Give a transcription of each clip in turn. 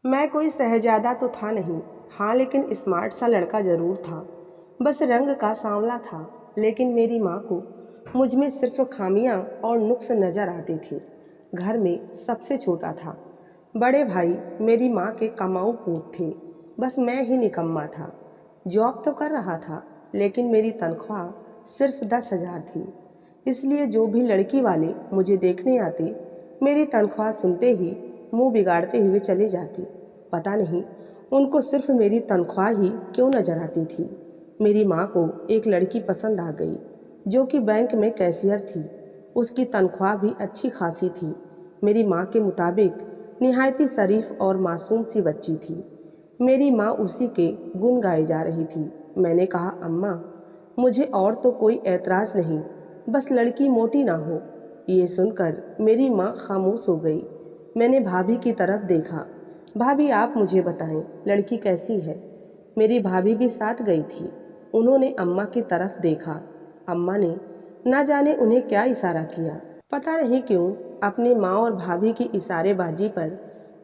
मैं कोई शहजादा तो था नहीं, हाँ लेकिन स्मार्ट सा लड़का ज़रूर था। बस रंग का सांवला था। लेकिन मेरी माँ को मुझ में सिर्फ खामियाँ और नुक्स नज़र आते थे। घर में सबसे छोटा था। बड़े भाई मेरी माँ के कमाऊ पूत थे। बस मैं ही निकम्मा था। जॉब तो कर रहा था, लेकिन मेरी तनख्वाह सिर्फ 10,000 थी। इसलिए जो भी लड़की वाले मुझे देखने आते, मेरी तनख्वाह सुनते ही मुंह बिगाड़ते हुए चले जाते। पता नहीं उनको सिर्फ मेरी तनख्वाह ही क्यों नजर आती थी। मेरी माँ को एक लड़की पसंद आ गई, जो कि बैंक में कैशियर थी। उसकी तनख्वाह भी अच्छी खासी थी। मेरी माँ के मुताबिक निहायती शरीफ और मासूम सी बच्ची थी। मेरी माँ उसी के गुण गाए जा रही थी। मैंने कहा, अम्मा, मुझे और तो कोई ऐतराज़ नहीं, बस लड़की मोटी ना हो। ये सुनकर मेरी माँ खामोश हो गई। मैंने भाभी की तरफ देखा। भाभी, आप मुझे बताएं, लड़की कैसी है? मेरी भाभी भी साथ गई थी। उन्होंने अम्मा की तरफ देखा। अम्मा ने ना जाने उन्हें क्या इशारा किया। पता नहीं क्यों अपनी माँ और भाभी की इशारेबाजी पर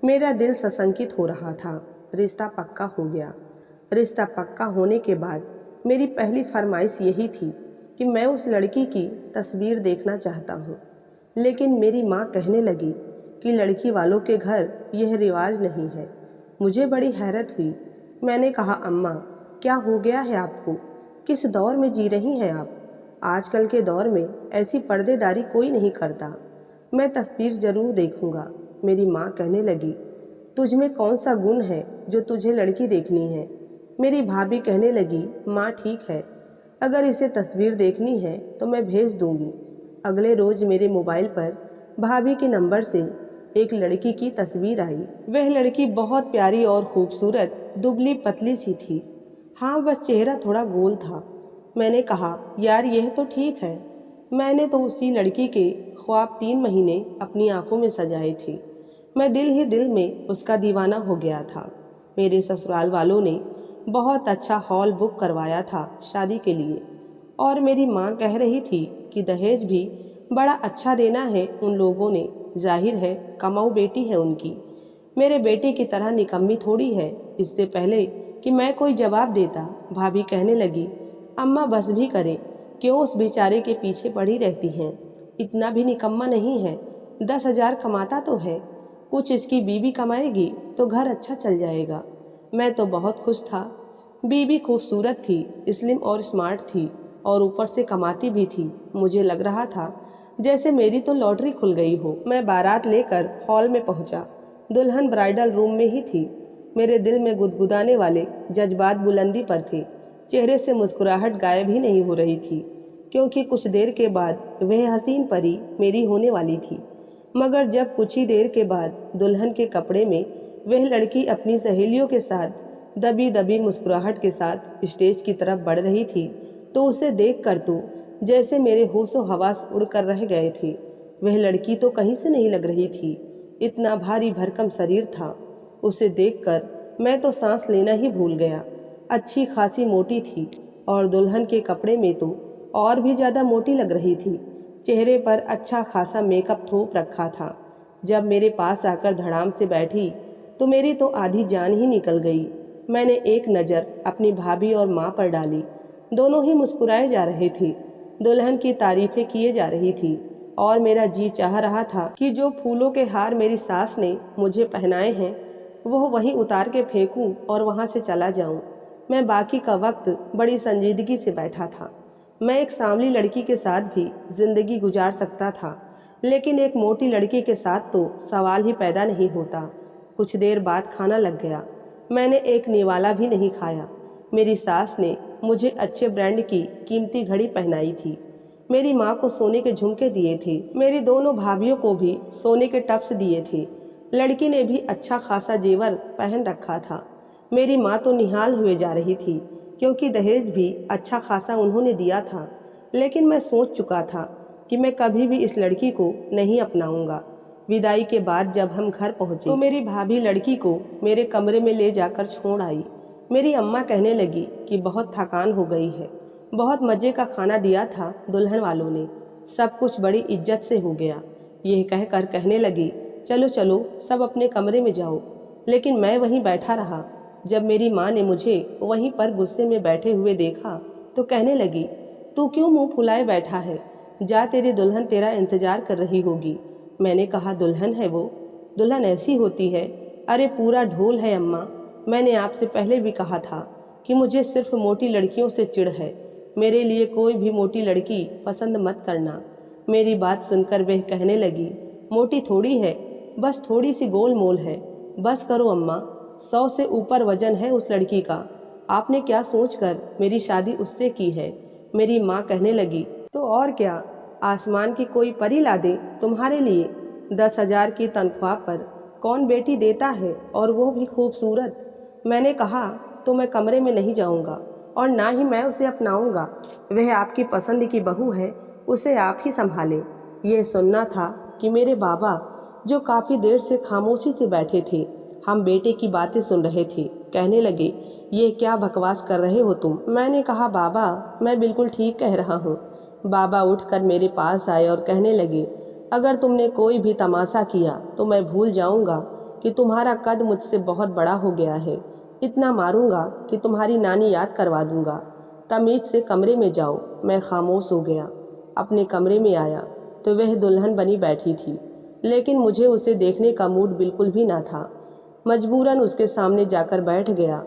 मेरा दिल सशंकित हो रहा था। रिश्ता पक्का हो गया। रिश्ता पक्का होने के बाद मेरी पहली फरमाइश यही थी कि मैं उस लड़की की तस्वीर देखना चाहता हूँ। लेकिन मेरी माँ कहने लगी कि लड़की वालों के घर यह रिवाज नहीं है। मुझे बड़ी हैरत हुई। मैंने कहा, अम्मा, क्या हो गया है आपको? किस दौर में जी रही हैं आप? आजकल के दौर में ऐसी पर्देदारी कोई नहीं करता। मैं तस्वीर जरूर देखूंगा। मेरी माँ कहने लगी, तुझ में कौन सा गुण है जो तुझे लड़की देखनी है? मेरी भाभी कहने लगी, माँ ठीक है, अगर इसे तस्वीर देखनी है तो मैं भेज दूंगी। अगले रोज मेरे मोबाइल पर भाभी के नंबर से एक लड़की की तस्वीर आई। वह लड़की बहुत प्यारी और खूबसूरत, दुबली पतली सी थी। हाँ, बस चेहरा थोड़ा गोल था। मैंने कहा, यार यह तो ठीक है। मैंने तो उसी लड़की के ख्वाब 3 महीने अपनी आंखों में सजाए थे। मैं दिल ही दिल में उसका दीवाना हो गया था। मेरे ससुराल वालों ने बहुत अच्छा हॉल बुक करवाया था शादी के लिए, और मेरी माँ कह रही थी कि दहेज भी बड़ा अच्छा देना है उन लोगों ने। जाहिर है कमाऊ बेटी है उनकी। मेरे बेटे की तरह निकम्मी थोड़ी है। इससे पहले कि मैं कोई जवाब देता, भाभी कहने लगी, अम्मा बस भी करें, क्यों उस बेचारे के पीछे पड़ी रहती हैं? इतना भी निकम्मा नहीं है। 10,000 कमाता तो है, कुछ इसकी बीवी कमाएगी तो घर अच्छा चल जाएगा। मैं तो बहुत खुश था। बीबी खूबसूरत थी, स्लिम और स्मार्ट थी, और ऊपर से कमाती भी थी। मुझे लग रहा था जैसे मेरी तो लॉटरी खुल गई हो। मैं बारात लेकर हॉल में पहुंचा। दुल्हन ब्राइडल रूम में ही थी। मेरे दिल में गुदगुदाने वाले जज्बात बुलंदी पर थे। चेहरे से मुस्कुराहट गायब ही नहीं हो रही थी, क्योंकि कुछ देर के बाद वह हसीन परी मेरी होने वाली थी। मगर जब कुछ ही देर के बाद दुल्हन के कपड़े में वह लड़की अपनी सहेलियों के साथ दबी दबी मुस्कुराहट के साथ स्टेज की तरफ बढ़ रही थी, तो उसे देख कर तो जैसे मेरे होशो हवास उड़कर रह गए थे। वह लड़की तो कहीं से नहीं लग रही थी, इतना भारी भरकम शरीर था। उसे देखकर मैं तो सांस लेना ही भूल गया। अच्छी खासी मोटी थी, और दुल्हन के कपड़े में तो और भी ज़्यादा मोटी लग रही थी। चेहरे पर अच्छा खासा मेकअप थोप रखा था। जब मेरे पास आकर धड़ाम से बैठी तो मेरी तो आधी जान ही निकल गई। मैंने एक नज़र अपनी भाभी और माँ पर डाली। दोनों ही मुस्कुराए जा रहे थे, दुल्हन की तारीफें किए जा रही थी, और मेरा जी चाह रहा था कि जो फूलों के हार मेरी सास ने मुझे पहनाए हैं वह वहीं उतार के फेंकूं और वहां से चला जाऊं। मैं बाकी का वक्त बड़ी संजीदगी से बैठा था। मैं एक सांवली लड़की के साथ भी जिंदगी गुजार सकता था, लेकिन एक मोटी लड़की के साथ तो सवाल ही पैदा नहीं होता। कुछ देर बाद खाना लग गया। मैंने एक निवाला भी नहीं खाया। मेरी सास ने मुझे अच्छे ब्रांड की कीमती घड़ी पहनाई थी। मेरी माँ को सोने के झुमके दिए थे। मेरी दोनों भाभियों को भी सोने के टप्स दिए थे। लड़की ने भी अच्छा खासा जेवर पहन रखा था। मेरी माँ तो निहाल हुए जा रही थी, क्योंकि दहेज भी अच्छा खासा उन्होंने दिया था। लेकिन मैं सोच चुका था कि मैं कभी भी इस लड़की को नहीं अपनाऊंगा। विदाई के बाद जब हम घर पहुंचे तो मेरी भाभी लड़की को मेरे कमरे में ले जाकर छोड़ आई। मेरी अम्मा कहने लगी कि बहुत थकान हो गई है, बहुत मज़े का खाना दिया था दुल्हन वालों ने, सब कुछ बड़ी इज्जत से हो गया। यह कहकर कहने लगी, चलो चलो सब अपने कमरे में जाओ। लेकिन मैं वहीं बैठा रहा। जब मेरी माँ ने मुझे वहीं पर गुस्से में बैठे हुए देखा तो कहने लगी, तू क्यों मुंह फुलाए बैठा है? जा, तेरी दुल्हन तेरा इंतजार कर रही होगी। मैंने कहा, दुल्हन है वो? दुल्हन ऐसी होती है? अरे पूरा ढोल है अम्मा। मैंने आपसे पहले भी कहा था कि मुझे सिर्फ मोटी लड़कियों से चिढ़ है। मेरे लिए कोई भी मोटी लड़की पसंद मत करना। मेरी बात सुनकर वह कहने लगी, मोटी थोड़ी है, बस थोड़ी सी गोल मोल है। बस करो अम्मा, 100 से ऊपर वजन है उस लड़की का। आपने क्या सोचकर मेरी शादी उससे की है? मेरी माँ कहने लगी, तो और क्या, आसमान की कोई परी ला दे तुम्हारे लिए। 10,000 की तनख्वाह पर कौन बेटी देता है, और वो भी खूबसूरत। मैंने कहा, तो मैं कमरे में नहीं जाऊंगा और ना ही मैं उसे अपनाऊंगा। वह आपकी पसंद की बहू है, उसे आप ही संभालें। यह सुनना था कि मेरे बाबा, जो काफ़ी देर से खामोशी से बैठे थे, हम बेटे की बातें सुन रहे थे, कहने लगे, ये क्या बकवास कर रहे हो तुम? मैंने कहा, बाबा मैं बिल्कुल ठीक कह रहा हूँ। बाबा उठकर मेरे पास आए और कहने लगे, अगर तुमने कोई भी तमाशा किया तो मैं भूल जाऊंगा कि तुम्हारा कद मुझसे बहुत बड़ा हो गया है। इतना मारूंगा कि तुम्हारी नानी याद करवा दूंगा। तमीज से कमरे में जाओ। मैं खामोश हो गया। अपने कमरे में आया तो वह दुल्हन बनी बैठी थी, लेकिन मुझे उसे देखने का मूड बिल्कुल भी ना था। मजबूरन उसके सामने जाकर बैठ गया।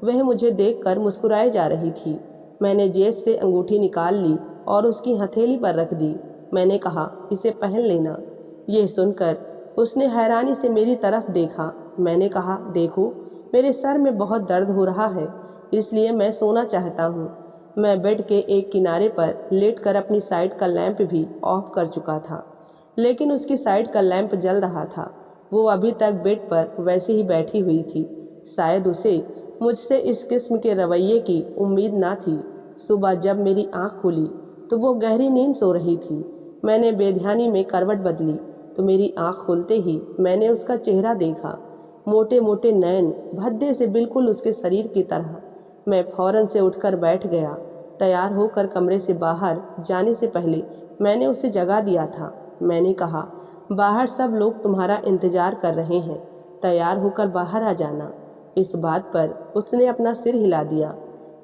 वह मुझे देखकर मुस्कुराए जा रही थी। मैंने जेब से अंगूठी निकाल ली और उसकी हथेली पर रख दी। मैंने कहा, इसे पहन लेना। यह सुनकर उसने हैरानी से मेरी तरफ देखा। मैंने कहा, देखो, मेरे सर में बहुत दर्द हो रहा है, इसलिए मैं सोना चाहता हूँ। मैं बेड के एक किनारे पर लेटकर अपनी साइड का लैंप भी ऑफ कर चुका था, लेकिन उसकी साइड का लैंप जल रहा था। वो अभी तक बेड पर वैसे ही बैठी हुई थी। शायद उसे मुझसे इस किस्म के रवैये की उम्मीद ना थी। सुबह जब मेरी आंख खुली तो वो गहरी नींद सो रही थी। मैंने बेध्यानी में करवट बदली तो मेरी आंख खुलते ही मैंने उसका चेहरा देखा। मोटे मोटे नैन, भद्दे से बिल्कुल उसके शरीर की तरह। मैं फौरन से उठकर बैठ गया। तैयार होकर कमरे से बाहर जाने से पहले मैंने उसे जगा दिया था। मैंने कहा, बाहर सब लोग तुम्हारा इंतजार कर रहे हैं, तैयार होकर बाहर आ जाना। इस बात पर उसने अपना सिर हिला दिया।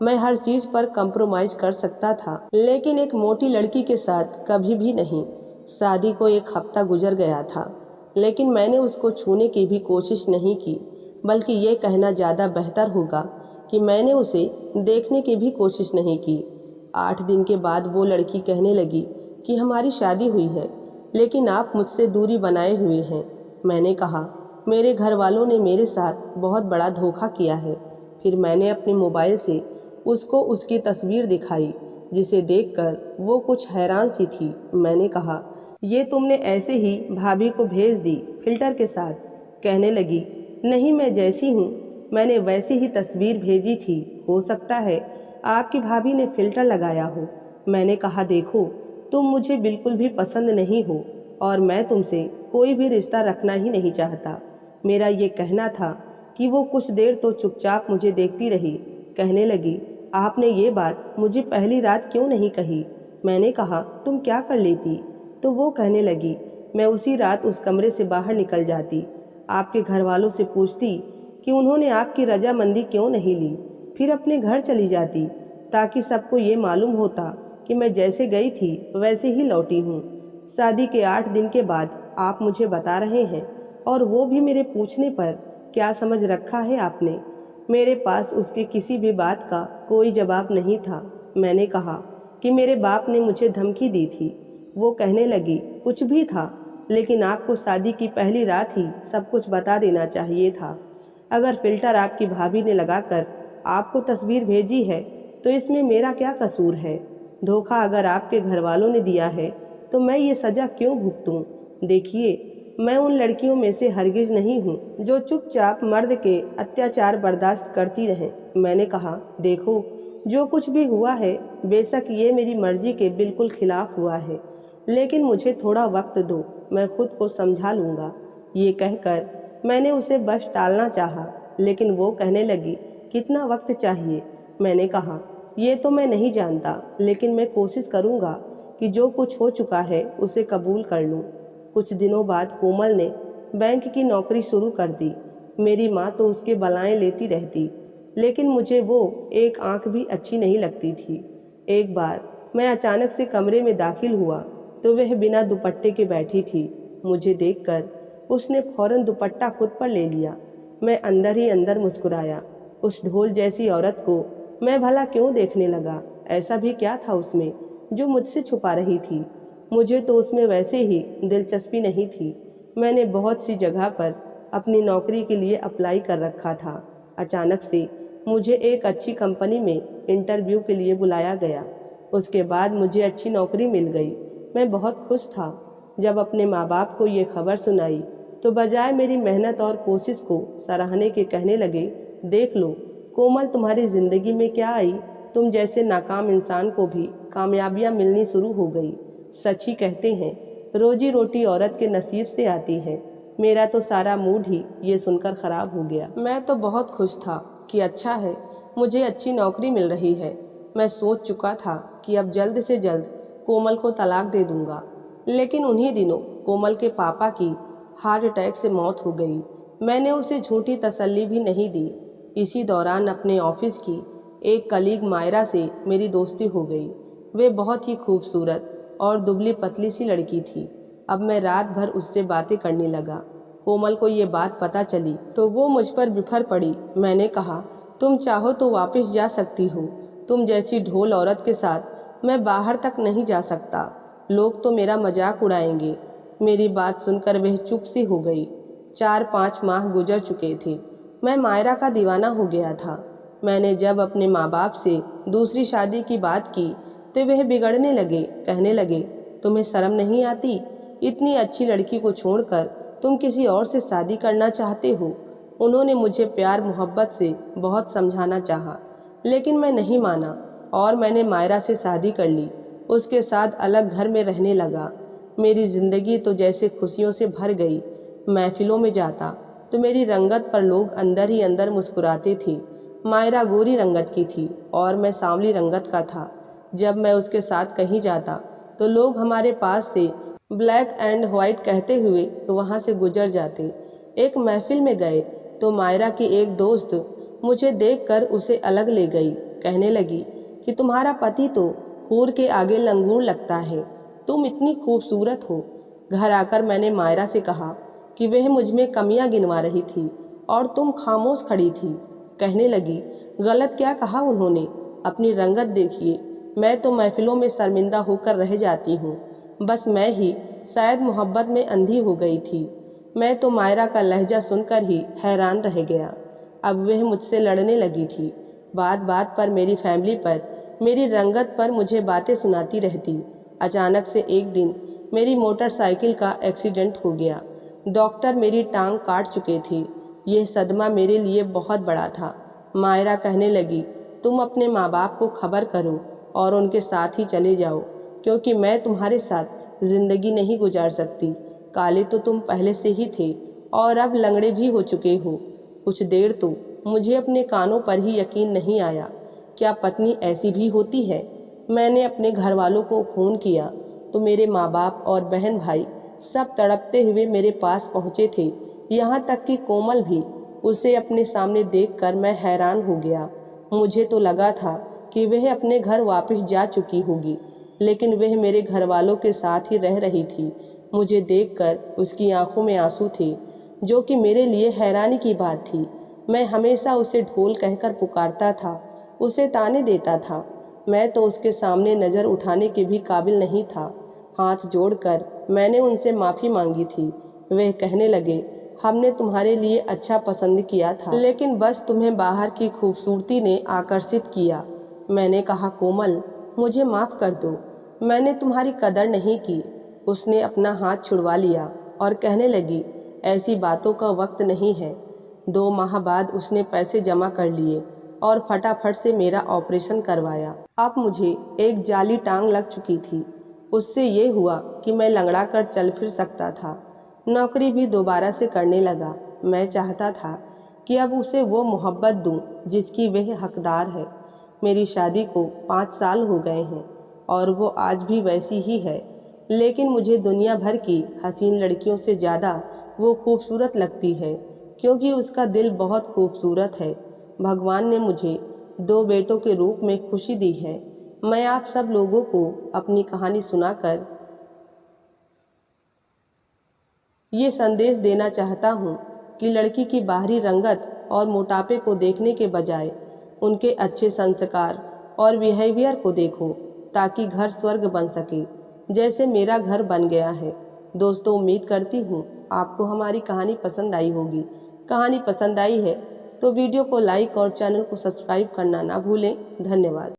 मैं हर चीज़ पर कंप्रोमाइज कर सकता था, लेकिन एक मोटी लड़की के साथ कभी भी नहीं। शादी को 1 हफ्ता गुजर गया था, लेकिन मैंने उसको छूने की भी कोशिश नहीं की, बल्कि ये कहना ज़्यादा बेहतर होगा कि मैंने उसे देखने की भी कोशिश नहीं की। 8 दिन के बाद वो लड़की कहने लगी कि हमारी शादी हुई है, लेकिन आप मुझसे दूरी बनाए हुए हैं। मैंने कहा, मेरे घर वालों ने मेरे साथ बहुत बड़ा धोखा किया है। फिर मैंने अपने मोबाइल से उसको उसकी तस्वीर दिखाई, जिसे देखकर वो कुछ हैरान सी थी। मैंने कहा, ये तुमने ऐसे ही भाभी को भेज दी फिल्टर के साथ? कहने लगी, नहीं, मैं जैसी हूँ मैंने वैसी ही तस्वीर भेजी थी। हो सकता है आपकी भाभी ने फिल्टर लगाया हो। मैंने कहा, देखो, तुम मुझे बिल्कुल भी पसंद नहीं हो और मैं तुमसे कोई भी रिश्ता रखना ही नहीं चाहता। मेरा ये कहना था कि वो कुछ देर तो चुपचाप मुझे देखती रही। कहने लगी, आपने ये बात मुझे पहली रात क्यों नहीं कही? मैंने कहा, तुम क्या कर लेती? तो वो कहने लगी, मैं उसी रात उस कमरे से बाहर निकल जाती, आपके घर वालों से पूछती कि उन्होंने आपकी रजामंदी क्यों नहीं ली, फिर अपने घर चली जाती, ताकि सबको ये मालूम होता कि मैं जैसे गई थी वैसे ही लौटी हूँ। शादी के 8 दिन के बाद आप मुझे बता रहे हैं, और वो भी मेरे पूछने पर। क्या समझ रखा है आपने? मेरे पास उसकी किसी भी बात का कोई जवाब नहीं था। मैंने कहा कि मेरे बाप ने मुझे धमकी दी थी। वो कहने लगी, कुछ भी था, लेकिन आपको शादी की पहली रात ही सब कुछ बता देना चाहिए था। अगर फिल्टर आपकी भाभी ने लगाकर आपको तस्वीर भेजी है तो इसमें मेरा क्या कसूर है? धोखा अगर आपके घर वालों ने दिया है तो मैं ये सज़ा क्यों भुगतूं? देखिए, मैं उन लड़कियों में से हरगिज नहीं हूँ जो चुपचाप मर्द के अत्याचार बर्दाश्त करती रहें। मैंने कहा, देखो, जो कुछ भी हुआ है, बेशक ये मेरी मर्जी के बिल्कुल खिलाफ हुआ है, लेकिन मुझे थोड़ा वक्त दो, मैं खुद को समझा लूँगा। ये कहकर मैंने उसे बस टालना चाहा, लेकिन वो कहने लगी, कितना वक्त चाहिए? मैंने कहा, ये तो मैं नहीं जानता, लेकिन मैं कोशिश करूँगा कि जो कुछ हो चुका है उसे कबूल कर लूँ। कुछ दिनों बाद कोमल ने बैंक की नौकरी शुरू कर दी। मेरी माँ तो उसके बलाएं लेती रहती, लेकिन मुझे वो एक आंख भी अच्छी नहीं लगती थी। एक बार मैं अचानक से कमरे में दाखिल हुआ तो वह बिना दुपट्टे के बैठी थी। मुझे देखकर उसने फौरन दुपट्टा खुद पर ले लिया। मैं अंदर ही अंदर मुस्कुराया। उस ढोल जैसी औरत को मैं भला क्यों देखने लगा? ऐसा भी क्या था उसमें जो मुझसे छुपा रही थी? मुझे तो उसमें वैसे ही दिलचस्पी नहीं थी। मैंने बहुत सी जगह पर अपनी नौकरी के लिए अप्लाई कर रखा था। अचानक से मुझे एक अच्छी कंपनी में इंटरव्यू के लिए बुलाया गया। उसके बाद मुझे अच्छी नौकरी मिल गई। मैं बहुत खुश था। जब अपने माँ बाप को ये खबर सुनाई तो बजाय मेरी मेहनत और कोशिश को सराहने के कहने लगे, देख लो कोमल, तुम्हारी ज़िंदगी में क्या आई? तुम जैसे नाकाम इंसान को भी कामयाबियाँ मिलनी शुरू हो गई। सच ही कहते हैं, रोजी रोटी औरत के नसीब से आती है। मेरा तो सारा मूड ही ये सुनकर ख़राब हो गया। मैं तो बहुत खुश था कि अच्छा है, मुझे अच्छी नौकरी मिल रही है। मैं सोच चुका था कि अब जल्द से जल्द कोमल को तलाक दे दूंगा। लेकिन उन्हीं दिनों कोमल के पापा की हार्ट अटैक से मौत हो गई। मैंने उसे झूठी तसल्ली भी नहीं दी। इसी दौरान अपने ऑफिस की एक कलीग मायरा से मेरी दोस्ती हो गई। वे बहुत ही खूबसूरत और दुबली पतली सी लड़की थी। अब मैं रात भर उससे बातें करने लगा। कोमल को ये बात पता चली तो वो मुझ पर बिफर पड़ी। मैंने कहा, तुम चाहो तो वापस जा सकती हो। तुम जैसी ढोल औरत के साथ मैं बाहर तक नहीं जा सकता। लोग तो मेरा मजाक उड़ाएंगे। मेरी बात सुनकर वह चुप सी हो गई। 4-5 माह गुजर चुके थे। मैं मायरा का दीवाना हो गया था। मैंने जब अपने माँ बाप से दूसरी शादी की बात की तो वह बिगड़ने लगे, कहने लगे, तुम्हें शर्म नहीं आती? इतनी अच्छी लड़की को छोड़कर तुम किसी और से शादी करना चाहते हो? उन्होंने मुझे प्यार मोहब्बत से बहुत समझाना चाहा, लेकिन मैं नहीं माना और मैंने मायरा से शादी कर ली। उसके साथ अलग घर में रहने लगा। मेरी ज़िंदगी तो जैसे खुशियों से भर गई। महफिलों में जाता तो मेरी रंगत पर लोग अंदर ही अंदर मुस्कुराते थे। मायरा गोरी रंगत की थी और मैं सांवली रंगत का था। जब मैं उसके साथ कहीं जाता तो लोग हमारे पास से ब्लैक एंड वाइट कहते हुए वहाँ से गुजर जाते। एक महफिल में गए तो मायरा की एक दोस्त मुझे देखकर उसे अलग ले गई। कहने लगी कि तुम्हारा पति तो हूर के आगे लंगूर लगता है, तुम इतनी खूबसूरत हो। घर आकर मैंने मायरा से कहा कि वह मुझ में कमियां गिनवा रही थी और तुम खामोश खड़ी थी। कहने लगी, गलत क्या कहा उन्होंने? अपनी रंगत देखिए। मैं तो महफिलों में शर्मिंदा होकर रह जाती हूँ। बस मैं ही शायद मोहब्बत में अंधी हो गई थी। मैं तो मायरा का लहजा सुनकर ही हैरान रह गया। अब वह मुझसे लड़ने लगी थी। बात बात पर मेरी फैमिली पर, मेरी रंगत पर मुझे बातें सुनाती रहती। अचानक से एक दिन मेरी मोटरसाइकिल का एक्सीडेंट हो गया। डॉक्टर मेरी टांग काट चुके थे। यह सदमा मेरे लिए बहुत बड़ा था। मायरा कहने लगी, तुम अपने माँ बाप को खबर करो और उनके साथ ही चले जाओ, क्योंकि मैं तुम्हारे साथ ज़िंदगी नहीं गुजार सकती। काले तो तुम पहले से ही थे और अब लंगड़े भी हो चुके हो। कुछ देर तो मुझे अपने कानों पर ही यकीन नहीं आया। क्या पत्नी ऐसी भी होती है? मैंने अपने घर वालों को फ़ोन किया तो मेरे माँ बाप और बहन भाई सब तड़पते हुए मेरे पास पहुँचे थे। यहाँ तक कि कोमल भी। उसे अपने सामने देखकर मैं हैरान हो गया। मुझे तो लगा था कि वह अपने घर वापस जा चुकी होगी, लेकिन वह मेरे घर वालों के साथ ही रह रही थी। मुझे देखकर उसकी आंखों में आंसू थे, जो कि मेरे लिए हैरानी की बात थी। मैं हमेशा उसे ढोल कहकर पुकारता था, उसे ताने देता था। मैं तो उसके सामने नज़र उठाने के भी काबिल नहीं था। हाथ जोड़कर मैंने उनसे माफ़ी मांगी थी। वह कहने लगे, हमने तुम्हारे लिए अच्छा पसंद किया था, लेकिन बस तुम्हें बाहर की खूबसूरती ने आकर्षित किया। मैंने कहा, कोमल, मुझे माफ़ कर दो, मैंने तुम्हारी कदर नहीं की। उसने अपना हाथ छुड़वा लिया और कहने लगी, ऐसी बातों का वक्त नहीं है। 2 माह बाद उसने पैसे जमा कर लिए और फटाफट से मेरा ऑपरेशन करवाया। अब मुझे एक जाली टांग लग चुकी थी। उससे ये हुआ कि मैं लंगड़ा कर चल फिर सकता था। नौकरी भी दोबारा से करने लगा। मैं चाहता था कि अब उसे वो मोहब्बत दूं जिसकी वह हकदार है। मेरी शादी को 5 साल हो गए हैं और वो आज भी वैसी ही है, लेकिन मुझे दुनिया भर की हसीन लड़कियों से ज़्यादा वो खूबसूरत लगती है। क्योंकि उसका दिल बहुत खूबसूरत है। भगवान ने मुझे 2 बेटों के रूप में खुशी दी है। मैं आप सब लोगों को अपनी कहानी सुनाकर ये संदेश देना चाहता हूँ कि लड़की की बाहरी रंगत और मोटापे को देखने के बजाय उनके अच्छे संस्कार और बिहेवियर को देखो, ताकि घर स्वर्ग बन सके, जैसे मेरा घर बन गया है। दोस्तों, उम्मीद करती हूँ आपको हमारी कहानी पसंद आई होगी। कहानी पसंद आई है तो वीडियो को लाइक और चैनल को सब्सक्राइब करना ना भूलें। धन्यवाद।